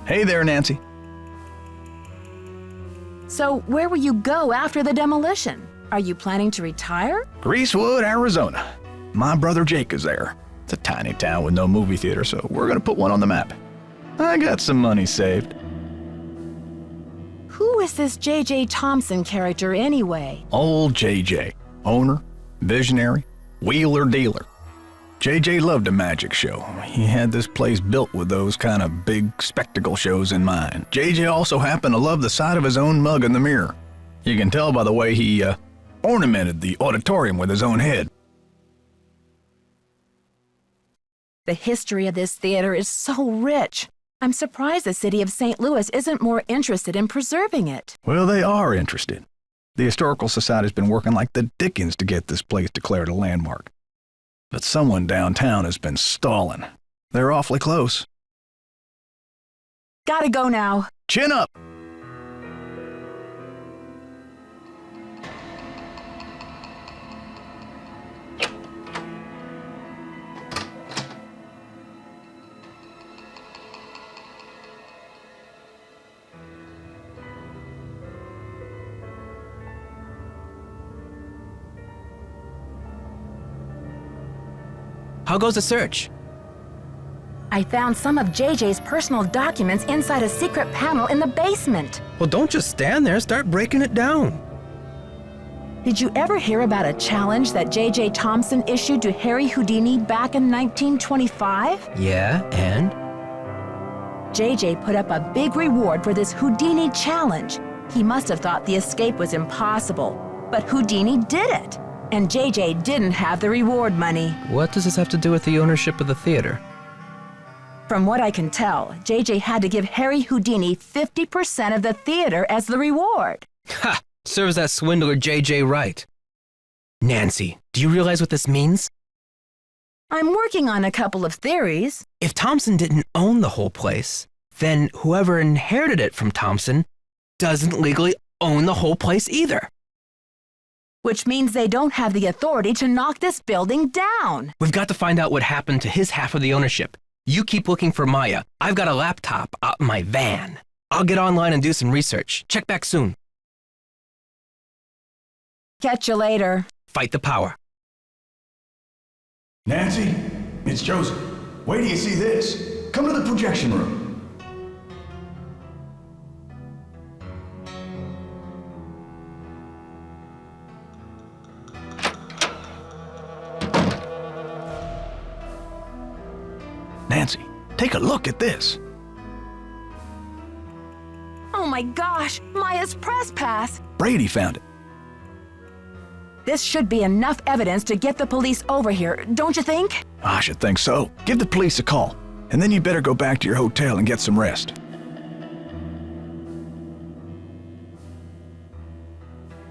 Hey there, Nancy. So where will you go after the demolition? Are you planning to retire? Greasewood, Arizona. My brother Jake is there. It's a tiny town with no movie theater, so we're gonna put one on the map. I got some money saved. Who is this J.J. Thompson character anyway? Old J.J. Owner, visionary, wheeler dealer. J.J. loved a magic show. He had this place built with those kind of big spectacle shows in mind. J.J. also happened to love the sight of his own mug in the mirror. You can tell by the way he ornamented the auditorium with his own head. The history of this theater is so rich. I'm surprised the city of St. Louis isn't more interested in preserving it. Well, they are interested. The Historical Society's been working like the dickens to get this place declared a landmark. But someone downtown has been stalling. They're awfully close. Gotta go now. Chin up! How goes the search? I found some of JJ's personal documents inside a secret panel in the basement. Well, don't just stand there, start breaking it down. Did you ever hear about a challenge that J.J. Thompson issued to Harry Houdini back in 1925? Yeah, and? J.J. put up a big reward for this Houdini challenge. He must have thought the escape was impossible, but Houdini did it. And J.J. didn't have the reward money. What does this have to do with the ownership of the theater? From what I can tell, J.J. had to give Harry Houdini 50% of the theater as the reward. Ha! Serves that swindler J.J. right. Nancy, do you realize what this means? I'm working on a couple of theories. If Thompson didn't own the whole place, then whoever inherited it from Thompson doesn't legally own the whole place either. Which means they don't have the authority to knock this building down. We've got to find out what happened to his half of the ownership. You keep looking for Maya. I've got a laptop out in my van. I'll get online and do some research. Check back soon. Catch you later. Fight the power. Nancy, it's Joseph. Wait till you see this. Come to the projection room. Nancy, take a look at this. Oh my gosh, Maya's press pass. Brady found it. This should be enough evidence to get the police over here, don't you think? I should think so. Give the police a call, and then you better go back to your hotel and get some rest.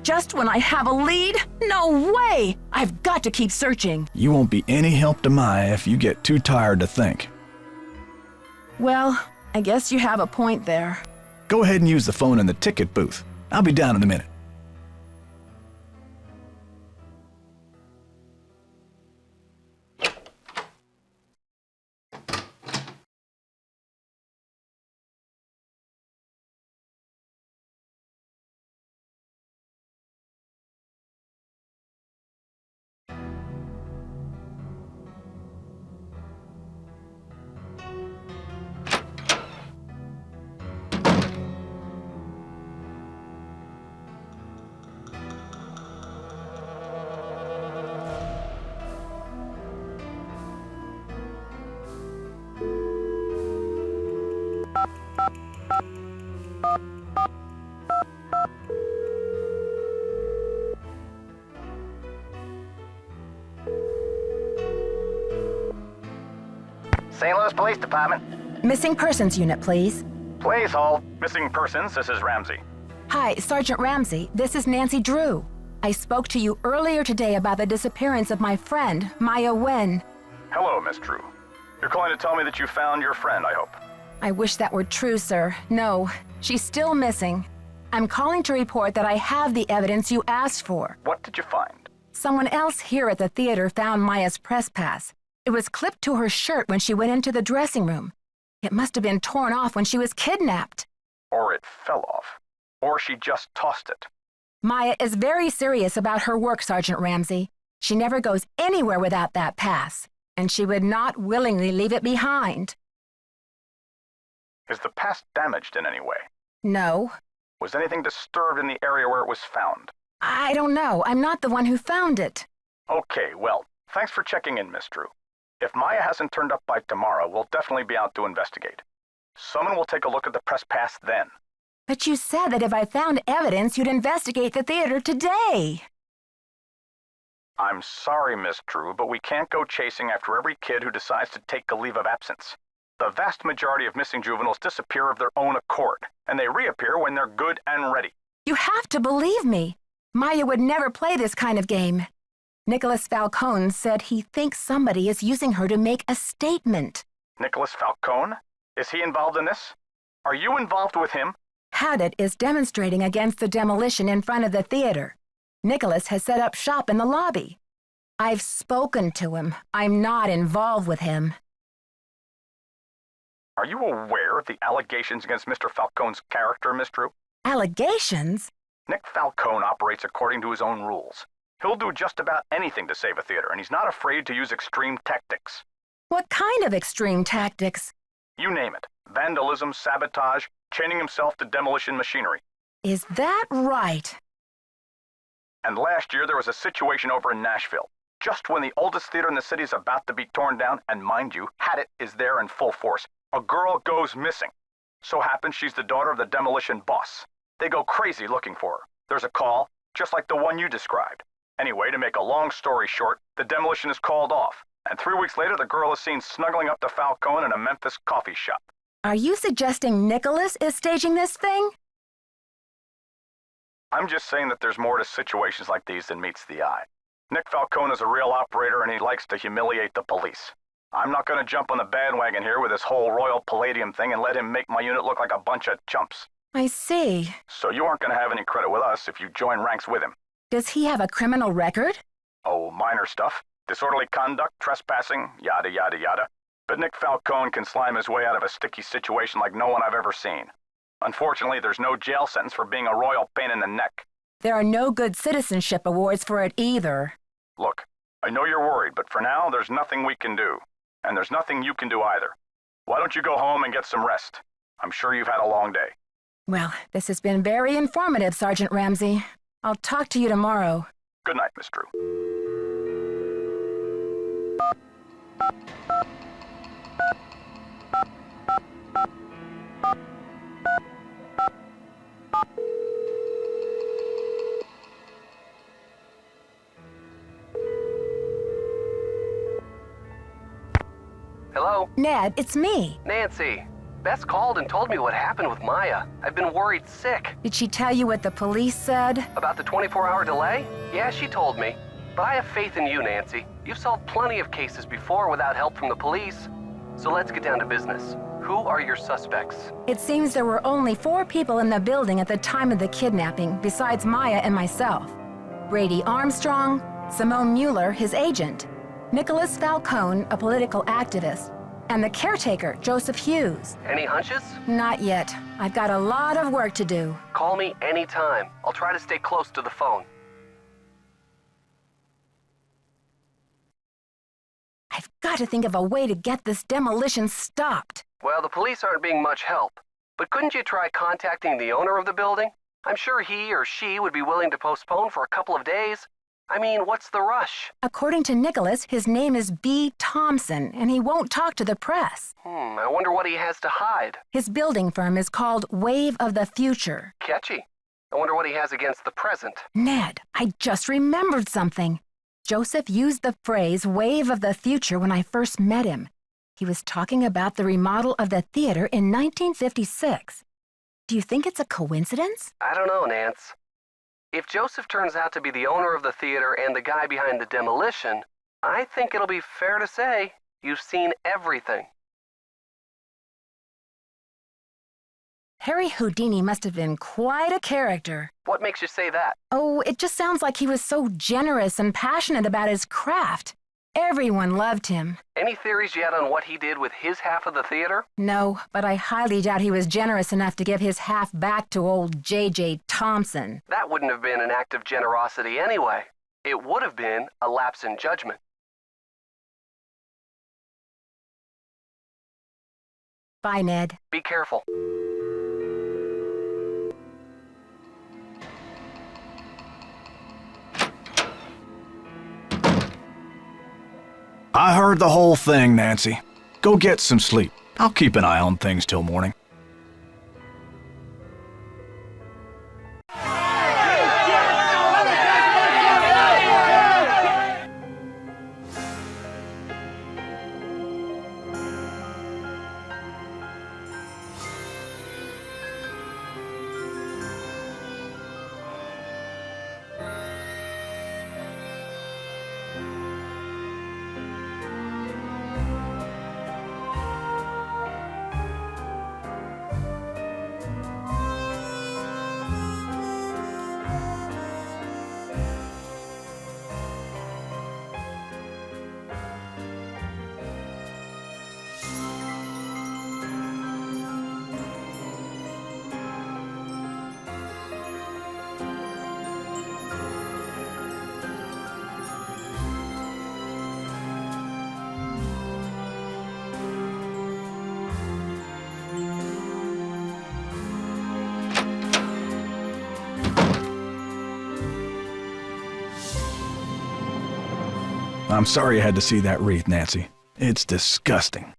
Just when I have a lead? No way! I've got to keep searching. You won't be any help to Maya if you get too tired to think. Well, I guess you have a point there. Go ahead and use the phone in the ticket booth. I'll be down in a minute. St. Louis Police Department. Missing persons unit, please. Please hold. Missing persons, this is Ramsey. Hi, Sergeant Ramsey. This is Nancy Drew. I spoke to you earlier today about the disappearance of my friend, Maya Wen. Hello, Miss Drew. You're calling to tell me that you found your friend, I hope. I wish that were true, sir. No, she's still missing. I'm calling to report that I have the evidence you asked for. What did you find? Someone else here at the theater found Maya's press pass. It was clipped to her shirt when she went into the dressing room. It must have been torn off when she was kidnapped. Or it fell off. Or she just tossed it. Maya is very serious about her work, Sergeant Ramsey. She never goes anywhere without that pass, and she would not willingly leave it behind. Is the pass damaged in any way? No. Was anything disturbed in the area where it was found? I don't know. I'm not the one who found it. Okay, well, thanks for checking in, Miss Drew. If Maya hasn't turned up by tomorrow, we'll definitely be out to investigate. Someone will take a look at the press pass then. But you said that if I found evidence, you'd investigate the theater today. I'm sorry, Miss Drew, but we can't go chasing after every kid who decides to take a leave of absence. The vast majority of missing juveniles disappear of their own accord, and they reappear when they're good and ready. You have to believe me. Maya would never play this kind of game. Nicholas Falcone said he thinks somebody is using her to make a statement. Nicholas Falcone? Is he involved in this? Are you involved with him? Haddett is demonstrating against the demolition in front of the theater. Nicholas has set up shop in the lobby. I've spoken to him. I'm not involved with him. Are you aware of the allegations against Mr. Falcone's character, Miss Drew? Allegations? Nick Falcone operates according to his own rules. He'll do just about anything to save a theater, and he's not afraid to use extreme tactics. What kind of extreme tactics? You name it. Vandalism, sabotage, chaining himself to demolition machinery. Is that right? And last year there was a situation over in Nashville. Just when the oldest theater in the city is about to be torn down, and mind you, Haddett is there in full force, a girl goes missing. So happens she's the daughter of the demolition boss. They go crazy looking for her. There's a call, just like the one you described. Anyway, to make a long story short, the demolition is called off, and 3 weeks later the girl is seen snuggling up to Falcone in a Memphis coffee shop. Are you suggesting Nicholas is staging this thing? I'm just saying that there's more to situations like these than meets the eye. Nick Falcone is a real operator, and he likes to humiliate the police. I'm not going to jump on the bandwagon here with this whole Royal Palladium thing and let him make my unit look like a bunch of chumps. I see. So you aren't going to have any credit with us if you join ranks with him. Does he have a criminal record? Oh, minor stuff. Disorderly conduct, trespassing, yada yada yada. But Nick Falcone can slime his way out of a sticky situation like no one I've ever seen. Unfortunately, there's no jail sentence for being a royal pain in the neck. There are no good citizenship awards for it either. Look, I know you're worried, but for now, there's nothing we can do. And there's nothing you can do either. Why don't you go home and get some rest? I'm sure you've had a long day. Well, this has been very informative, Sergeant Ramsey. I'll talk to you tomorrow. Good night, Miss Drew. Hello? Ned, it's me. Nancy. Bess called and told me what happened with Maya. I've been worried sick. Did she tell you what the police said? About the 24-hour delay? Yeah, she told me. But I have faith in you, Nancy. You've solved plenty of cases before without help from the police. So let's get down to business. Who are your suspects? It seems there were only 4 people in the building at the time of the kidnapping, besides Maya and myself. Brady Armstrong, Simone Mueller, his agent, Nicholas Falcone, a political activist, and the caretaker, Joseph Hughes. Any hunches? Not yet. I've got a lot of work to do. Call me anytime. I'll try to stay close to the phone. I've got to think of a way to get this demolition stopped. Well, the police aren't being much help. But couldn't you try contacting the owner of the building? I'm sure he or she would be willing to postpone for a couple of days. I mean, what's the rush? According to Nicholas, his name is B. Thompson, and he won't talk to the press. I wonder what he has to hide. His building firm is called Wave of the Future. Catchy. I wonder what he has against the present. Ned, I just remembered something. Joseph used the phrase Wave of the Future when I first met him. He was talking about the remodel of the theater in 1956. Do you think it's a coincidence? I don't know, Nance. If Joseph turns out to be the owner of the theater and the guy behind the demolition, I think it'll be fair to say you've seen everything. Harry Houdini must have been quite a character. What makes you say that? Oh, it just sounds like he was so generous and passionate about his craft. Everyone loved him. Any theories yet on what he did with his half of the theater? No, but I highly doubt he was generous enough to give his half back to old J.J. Thompson. That wouldn't have been an act of generosity anyway. It would have been a lapse in judgment. Bye, Ned. Be careful. I heard the whole thing, Nancy. Go get some sleep. I'll keep an eye on things till morning. I'm sorry you had to see that wreath, Nancy. It's disgusting.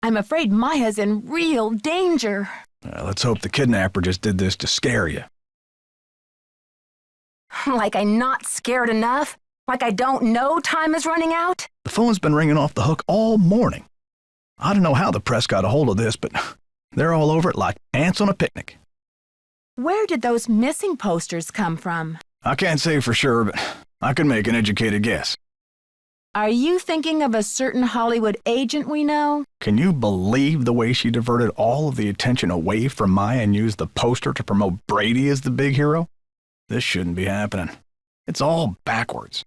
I'm afraid Maya's in real danger. Let's hope the kidnapper just did this to scare you. Like I'm not scared enough? Like I don't know time is running out? The phone's been ringing off the hook all morning. I don't know how the press got a hold of this, but they're all over it like ants on a picnic. Where did those missing posters come from? I can't say for sure, but I could make an educated guess. Are you thinking of a certain Hollywood agent we know? Can you believe the way she diverted all of the attention away from Maya and used the poster to promote Brady as the big hero? This shouldn't be happening. It's all backwards.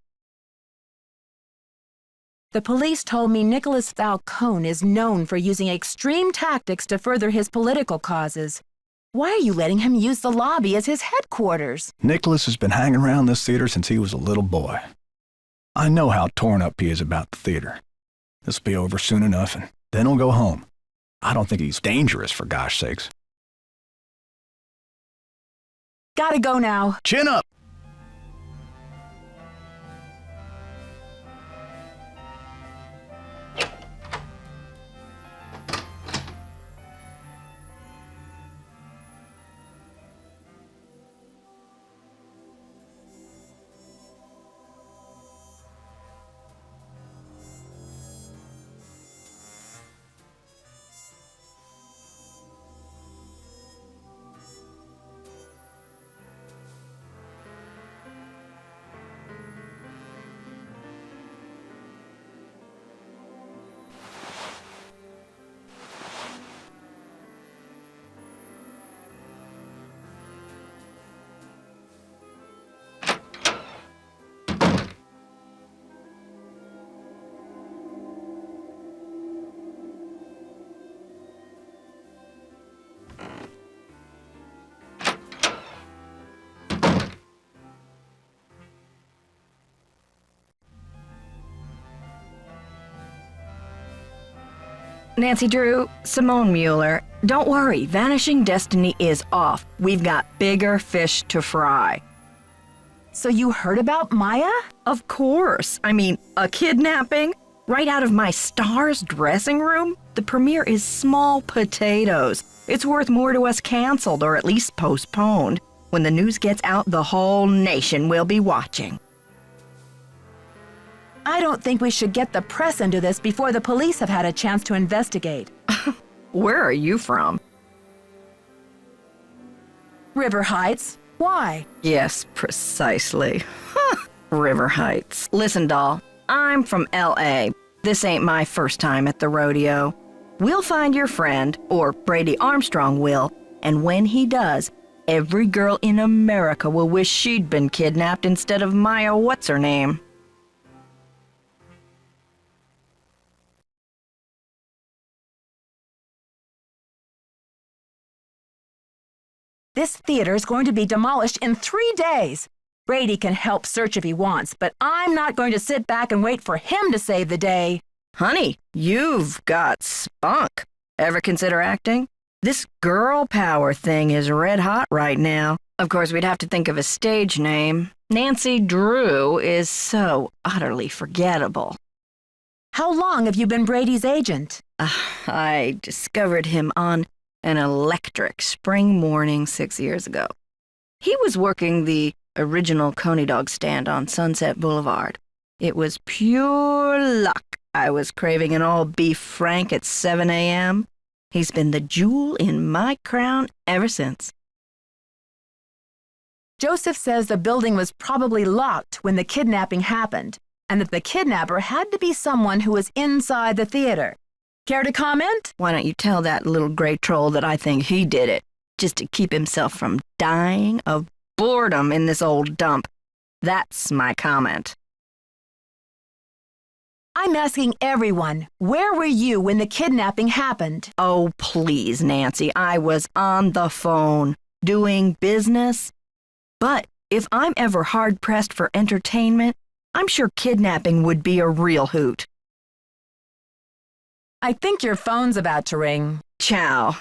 The police told me Nicholas Falcone is known for using extreme tactics to further his political causes. Why are you letting him use the lobby as his headquarters? Nicholas has been hanging around this theater since he was a little boy. I know how torn up he is about the theater. This'll be over soon enough, and then he'll go home. I don't think he's dangerous, for gosh sakes. Gotta go now. Chin up! Nancy Drew, Simone Mueller. Don't worry, Vanishing Destiny is off. We've got bigger fish to fry. So you heard about Maya? Of course. I mean, a kidnapping? Right out of my star's dressing room? The premiere is small potatoes. It's worth more to us canceled or at least postponed. When the news gets out, the whole nation will be watching. I don't think we should get the press into this before the police have had a chance to investigate. Where are you from? River Heights. Why? Yes, precisely. River Heights. Listen, doll, I'm from L.A. This ain't my first time at the rodeo. We'll find your friend, or Brady Armstrong will, and when he does, Every girl in America will wish she'd been kidnapped instead of Maya what's-her-name. This theater is going to be demolished in 3 days. Brady can help search if he wants, but I'm not going to sit back and wait for him to save the day. Honey, you've got spunk. Ever consider acting? This girl power thing is red hot right now. Of course, we'd have to think of a stage name. Nancy Drew is so utterly forgettable. How long have you been Brady's agent? I discovered him on an electric spring morning 6 years ago. He was working the original Coney Dog stand on Sunset Boulevard. It was pure luck I was craving an all-beef frank at 7 a.m. He's been the jewel in my crown ever since. Joseph says the building was probably locked when the kidnapping happened, and that the kidnapper had to be someone who was inside the theater. Care to comment? Why don't you tell that little gray troll that I think he did it, just to keep himself from dying of boredom in this old dump. That's my comment. I'm asking everyone, where were you when the kidnapping happened? Oh, please, Nancy, I was on the phone, doing business. But if I'm ever hard-pressed for entertainment, I'm sure kidnapping would be a real hoot. I think your phone's about to ring. Ciao.